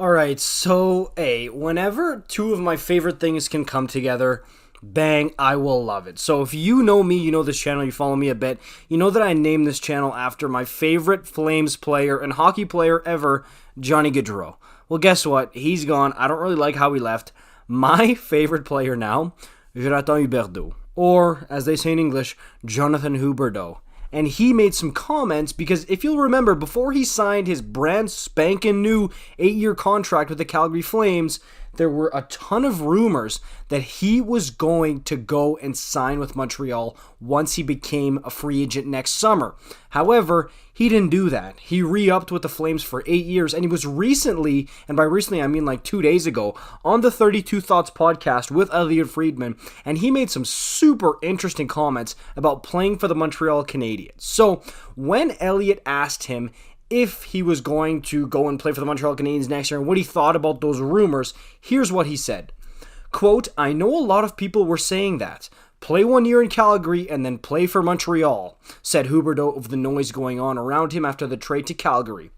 Alright, so, whenever two of my favorite things can come together, bang, I will love it. So if you know me, you know this channel, you follow me a bit, you know that I named this channel after my favorite Flames player and hockey player ever, Johnny Gaudreau. Well, guess what? He's gone. I don't really like how he left. My favorite player now, Juraj Huberdeau, or, as they say in English, Jonathan Huberdeau. And he made some comments because if you'll remember, before he signed his brand spanking new 8-year contract with the Calgary Flames, there were a ton of rumors that he was going to go and sign with Montreal once he became a free agent next summer. However, he didn't do that. He re-upped with the Flames for 8 years, and he was recently, and by recently I mean like 2 days ago, on the 32 Thoughts podcast with Elliott Friedman, and he made some super interesting comments about playing for the Montreal Canadiens. So, when Elliott asked him if he was going to go and play for the Montreal Canadiens next year and what he thought about those rumors, here's what he said. Quote, "I know a lot of people were saying that. Play 1 year in Calgary and then play for Montreal," said Huberdeau of the noise going on around him after the trade to Calgary.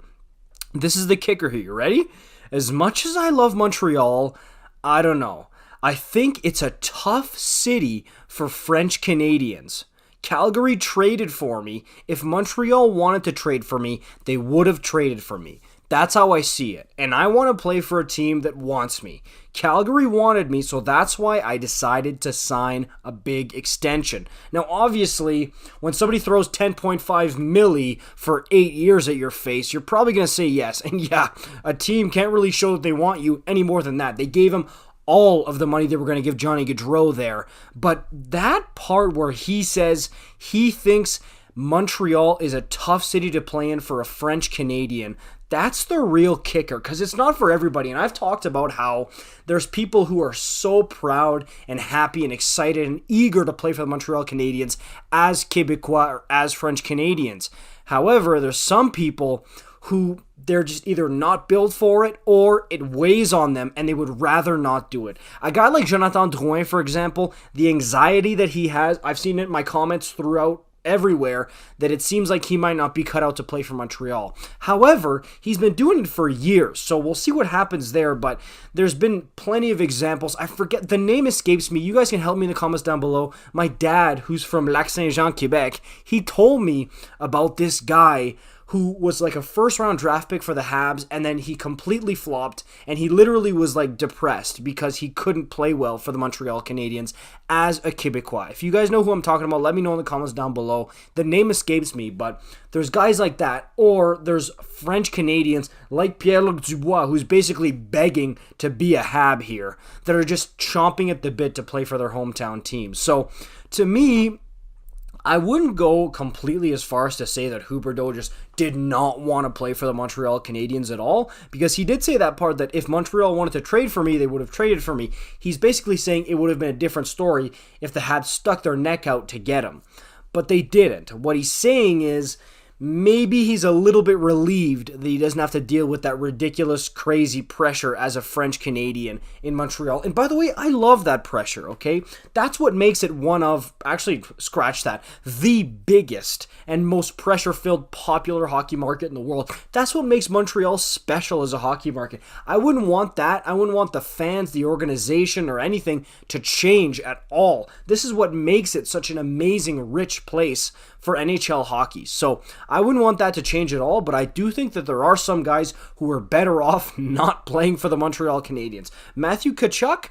This is the kicker here, you ready? As much as I love Montreal, I don't know. I think it's a tough city for French Canadians. Calgary traded for me. If Montreal wanted to trade for me, they would have traded for me. That's how I see it. And I want to play for a team that wants me. Calgary wanted me, so that's why I decided to sign a big extension. Now, obviously, when somebody throws 10.5 milli for 8 years at your face, you're probably going to say yes. And yeah, a team can't really show that they want you any more than that. They gave him all of the money they were going to give Johnny Gaudreau there. But that part where he says he thinks Montreal is a tough city to play in for a French Canadian, that's the real kicker, because it's not for everybody. And I've talked about how there's people who are so proud and happy and excited and eager to play for the Montreal Canadiens as Quebecois or as French Canadians. However, there's some people who they're just either not built for it or it weighs on them and they would rather not do it. A guy like Jonathan Drouin, for example, the anxiety that he has, I've seen it in my comments throughout everywhere, that it seems like he might not be cut out to play for Montreal. However, he's been doing it for years, so we'll see what happens there, but there's been plenty of examples. I forget, the name escapes me. You guys can help me in the comments down below. My dad, who's from Lac-Saint-Jean, Quebec, he told me about this guy who was like a first-round draft pick for the Habs, and then he completely flopped, and he literally was like depressed because he couldn't play well for the Montreal Canadiens as a Quebecois. If you guys know who I'm talking about, let me know in the comments down below. The name escapes me, but there's guys like that, or there's French Canadians like Pierre-Luc Dubois, who's basically begging to be a Hab here, that are just chomping at the bit to play for their hometown team. So, to me, I wouldn't go completely as far as to say that Huberdeau just did not want to play for the Montreal Canadiens at all, because he did say that part that if Montreal wanted to trade for me, they would have traded for me. He's basically saying it would have been a different story if the Habs stuck their neck out to get him. But they didn't. What he's saying is maybe he's a little bit relieved that he doesn't have to deal with that ridiculous, crazy pressure as a French Canadian in Montreal. And by the way, I love that pressure, okay? That's what makes it one of, actually, scratch that, the biggest and most pressure-filled popular hockey market in the world. That's what makes Montreal special as a hockey market. I wouldn't want that. I wouldn't want the fans, the organization, or anything to change at all. This is what makes it such an amazing, rich place for NHL hockey. So I wouldn't want that to change at all, but I do think that there are some guys who are better off not playing for the Montreal Canadiens. Matthew Tkachuk,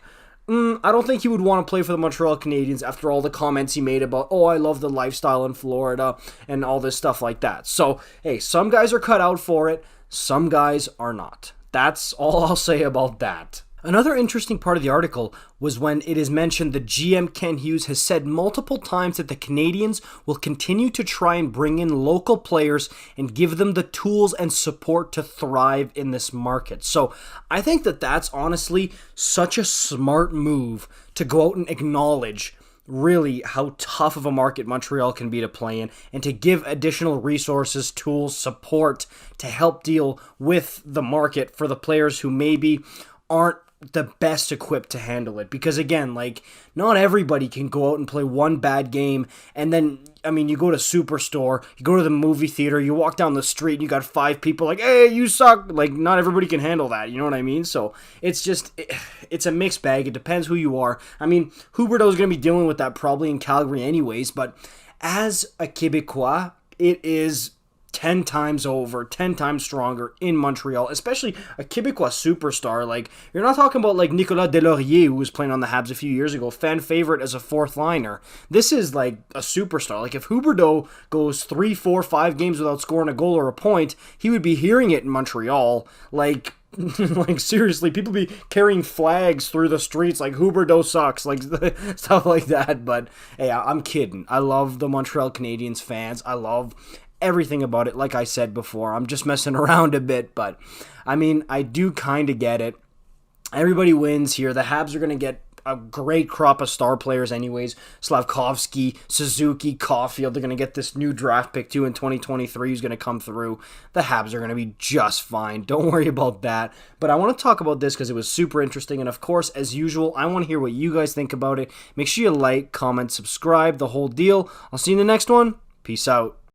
I don't think he would want to play for the Montreal Canadiens after all the comments he made about, oh, I love the lifestyle in Florida and all this stuff like that. So, hey, some guys are cut out for it, some guys are not. That's all I'll say about that. Another interesting part of the article was when it is mentioned that GM Ken Hughes has said multiple times that the Canadiens will continue to try and bring in local players and give them the tools and support to thrive in this market. So I think that that's honestly such a smart move to go out and acknowledge really how tough of a market Montreal can be to play in, and to give additional resources, tools, support to help deal with the market for the players who maybe aren't the best equipped to handle it, because again, like, not everybody can go out and play one bad game and then, I mean, you go to Superstore, you go to the movie theater, you walk down the street and you got 5 people like, hey, you suck. Like, not everybody can handle that, you know what I mean? So it's a mixed bag. It depends who you are. I mean, Huberdeau is going to be dealing with that probably in Calgary anyways, but as a Québécois, it is 10 times over, 10 times stronger in Montreal, especially a Québécois superstar. Like, you're not talking about like Nicolas Deslauriers, who was playing on the Habs a few years ago, fan favorite as a 4th liner. This is like a superstar. Like, if Huberdeau goes 3, 4, 5 games without scoring a goal or a point, he would be hearing it in Montreal. Like, like, seriously, people be carrying flags through the streets like Huberdeau sucks, like stuff like that. But hey, I'm kidding. I love the Montreal Canadiens fans. I love everything about it. Like I said before, I'm just messing around a bit, but I mean, I do kind of get it. Everybody wins here. The Habs are going to get a great crop of star players anyways. Slafkovsky, Suzuki, Caulfield. They're going to get this new draft pick too in 2023 who's going to come through. The Habs are going to be just fine. Don't worry about that. But I want to talk about this because it was super interesting. And of course, as usual, I want to hear what you guys think about it. Make sure you like, comment, subscribe, the whole deal. I'll see you in the next one. Peace out.